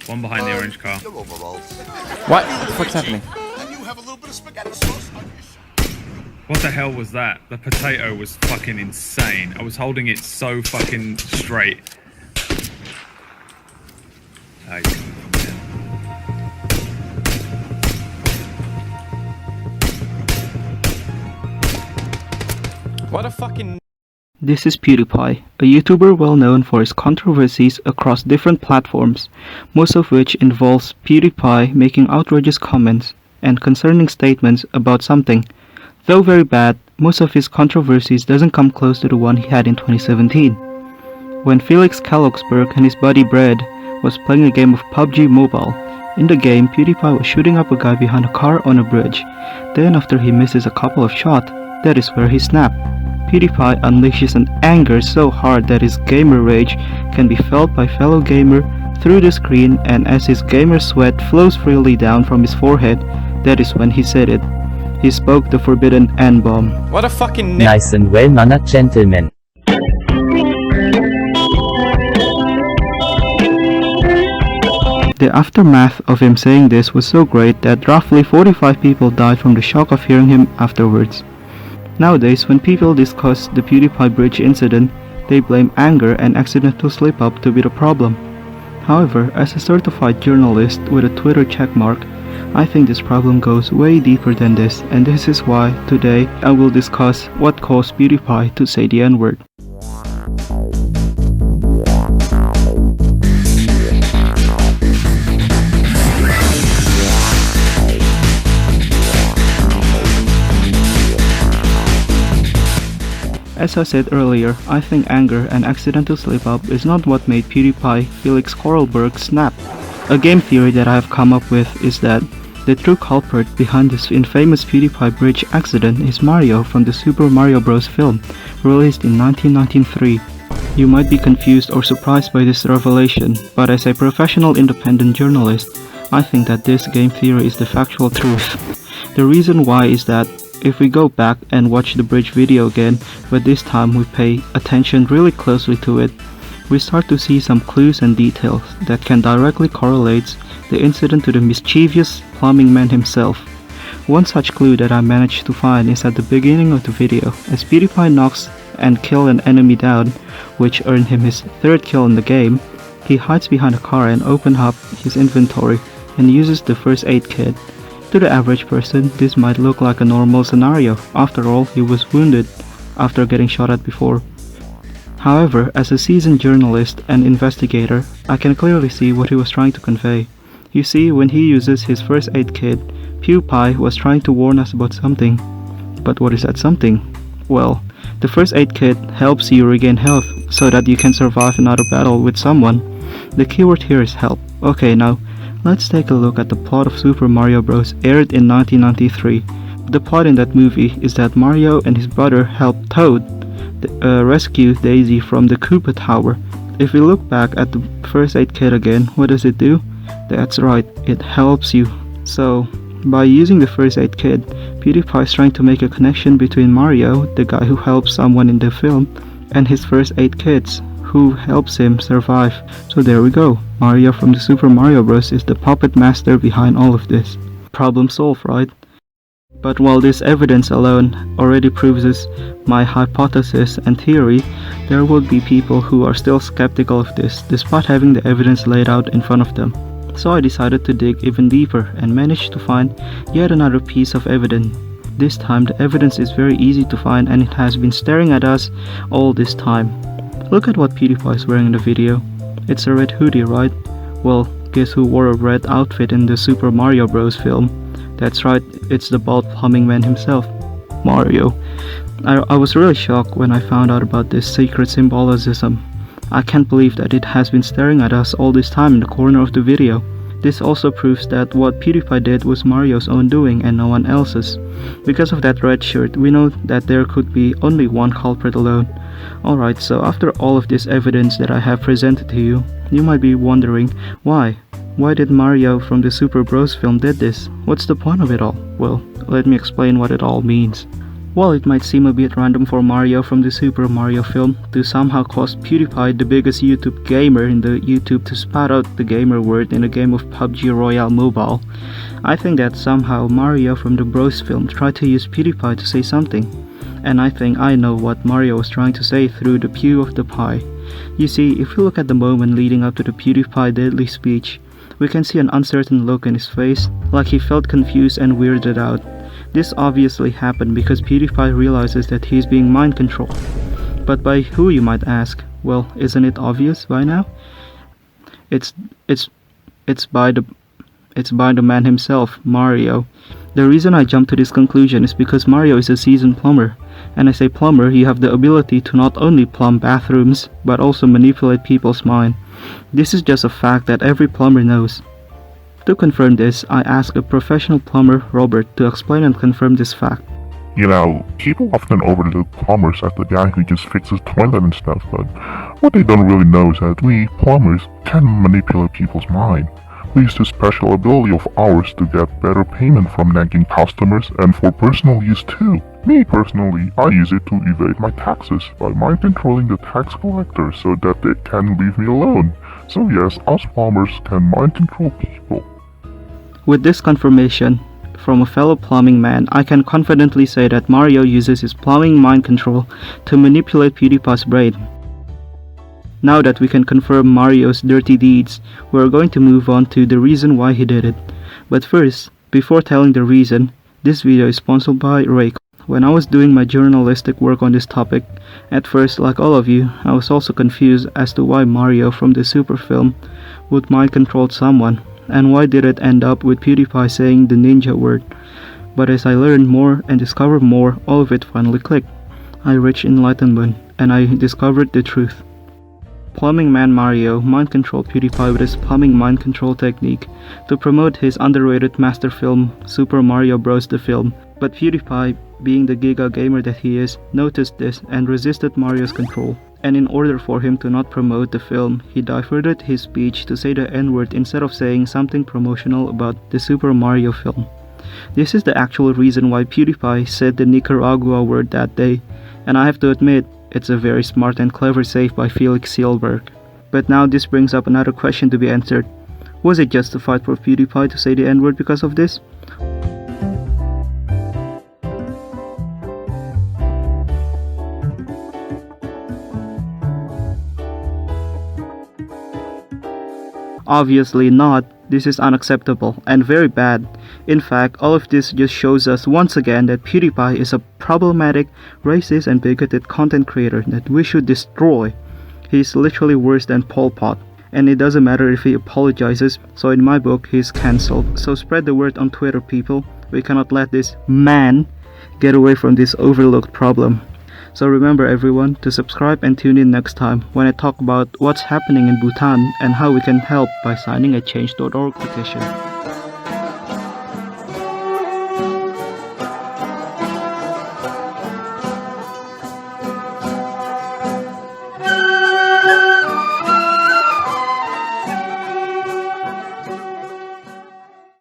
One behind the orange car. What the fuck's happening? What the hell was that? The potato was fucking insane. I was holding it so fucking straight. Hey. What a fucking... This is Pewdiepie, a YouTuber well known for his controversies across different platforms, most of which involves Pewdiepie making outrageous comments and concerning statements about something. Though very bad, most of his controversies doesn't come close to the one he had in 2017. When Felix Kalloxberg and his buddy Bread was playing a game of PUBG Mobile, in the game Pewdiepie was shooting up a guy behind a car on a bridge. Then after he misses a couple of shots, that is where he snapped. Pewdiepie unleashes an anger so hard that his gamer rage can be felt by fellow gamer through the screen, and as his gamer sweat flows freely down from his forehead, that is when he said it. He spoke the forbidden N-bomb. What a fucking... Nice and well-mannered gentleman. The aftermath of him saying this was so great that roughly 45 people died from the shock of hearing him afterwards. Nowadays, when people discuss the Pewdiepie bridge incident, they blame anger and accidental slip-up to be the problem. However, as a certified journalist with a Twitter checkmark, I think this problem goes way deeper than this, and this is why, today, I will discuss what caused Pewdiepie to say the N-word. As I said earlier, I think anger and accidental slip-up is not what made Pewdiepie Felix Kalloxberg snap. A game theory that I have come up with is that the true culprit behind this infamous Pewdiepie bridge accident is Mario from the Super Mario Bros. Film, released in 1993. You might be confused or surprised by this revelation, but as a professional independent journalist, I think that this game theory is the factual truth. The reason why is that if we go back and watch the bridge video again, but this time we pay attention really closely to it, we start to see some clues and details that can directly correlate the incident to the mischievous plumbing man himself. One such clue that I managed to find is at the beginning of the video, as Pewdiepie knocks and kills an enemy down, which earned him his third kill in the game. He hides behind a car and opens up his inventory and uses the first aid kit. To the average person, this might look like a normal scenario. After all, he was wounded after getting shot at before. However, as a seasoned journalist and investigator, I can clearly see what he was trying to convey. You see, when he uses his first aid kit, Pewdiepie was trying to warn us about something. But what is that something? Well, the first aid kit helps you regain health so that you can survive another battle with someone. The keyword here is help. Okay, now, let's take a look at the plot of Super Mario Bros. Aired in 1993. The plot in that movie is that Mario and his brother help Toad rescue Daisy from the Koopa Tower. If we look back at the first aid kit again, what does it do? That's right, it helps you. So, by using the first aid kit, Pewdiepie is trying to make a connection between Mario, the guy who helps someone in the film, and his first aid kits, who helps him survive. So there we go. Mario from the Super Mario Bros. Is the puppet master behind all of this. Problem solved, right? But while this evidence alone already proves my hypothesis and theory, there would be people who are still skeptical of this, despite having the evidence laid out in front of them. So I decided to dig even deeper and managed to find yet another piece of evidence. This time the evidence is very easy to find, and it has been staring at us all this time. Look at what Pewdiepie is wearing in the video. It's a red hoodie, right? Well, guess who wore a red outfit in the Super Mario Bros. Film? That's right, it's the bald plumbing man himself, Mario. I was really shocked when I found out about this secret symbolism. I can't believe that it has been staring at us all this time in the corner of the video. This also proves that what Pewdiepie did was Mario's own doing and no one else's. Because of that red shirt, we know that there could be only one culprit alone. Alright, so after all of this evidence that I have presented to you, you might be wondering, why? Why did Mario from the Super Bros. Film did this? What's the point of it all? Well, let me explain what it all means. While it might seem a bit random for Mario from the Super Mario film to somehow cause Pewdiepie, the biggest YouTube gamer in the YouTube, to spout out the gamer word in a game of PUBG Royale Mobile, I think that somehow Mario from the Bros film tried to use Pewdiepie to say something. And I think I know what Mario was trying to say through the pew of the pie. You see, if you look at the moment leading up to the Pewdiepie deadly speech, we can see an uncertain look in his face, like he felt confused and weirded out. This obviously happened because Pewdiepie realizes that he is being mind controlled. But by who, you might ask? Well, isn't it obvious by now? It's by the man himself, Mario. The reason I jumped to this conclusion is because Mario is a seasoned plumber. And I say plumber, you have the ability to not only plumb bathrooms, but also manipulate people's mind. This is just a fact that every plumber knows. To confirm this, I asked a professional plumber, Robert, to explain and confirm this fact. You know, people often overlook plumbers as the guy who just fixes toilet and stuff, but what they don't really know is that we, plumbers, can manipulate people's mind. We use this special ability of ours to get better payment from nagging customers and for personal use too. Me personally, I use it to evade my taxes by mind controlling the tax collector so that they can leave me alone. So yes, us plumbers can mind control people. With this confirmation from a fellow plumbing man, I can confidently say that Mario uses his plumbing mind control to manipulate Pewdiepie's brain. Now that we can confirm Mario's dirty deeds, we are going to move on to the reason why he did it. But first, before telling the reason, this video is sponsored by Ray. When I was doing my journalistic work on this topic, at first, like all of you, I was also confused as to why Mario from the Super film would mind control someone, and why did it end up with Pewdiepie saying the ninja word. But as I learned more and discovered more, all of it finally clicked. I reached enlightenment, and I discovered the truth. Plumbing man Mario mind controlled Pewdiepie with his plumbing mind control technique to promote his underrated master film Super Mario Bros. The film, but Pewdiepie, being the giga gamer that he is, noticed this and resisted Mario's control. And in order for him to not promote the film, he diverted his speech to say the N-word instead of saying something promotional about the Super Mario film. This is the actual reason why Pewdiepie said the Nicaragua word that day, and I have to admit, it's a very smart and clever save by Felix Sealberg. But now this brings up another question to be answered. Was it justified for Pewdiepie to say the N-word because of this? Obviously not. This is unacceptable and very bad. In fact, all of this just shows us once again that Pewdiepie is a problematic, racist and bigoted content creator that we should destroy. He's literally worse than Pol Pot. And it doesn't matter if he apologizes, so in my book, he's cancelled. So spread the word on Twitter, people. We cannot let this man get away from this overlooked problem. So remember everyone to subscribe and tune in next time when I talk about what's happening in Bhutan and how we can help by signing a change.org petition.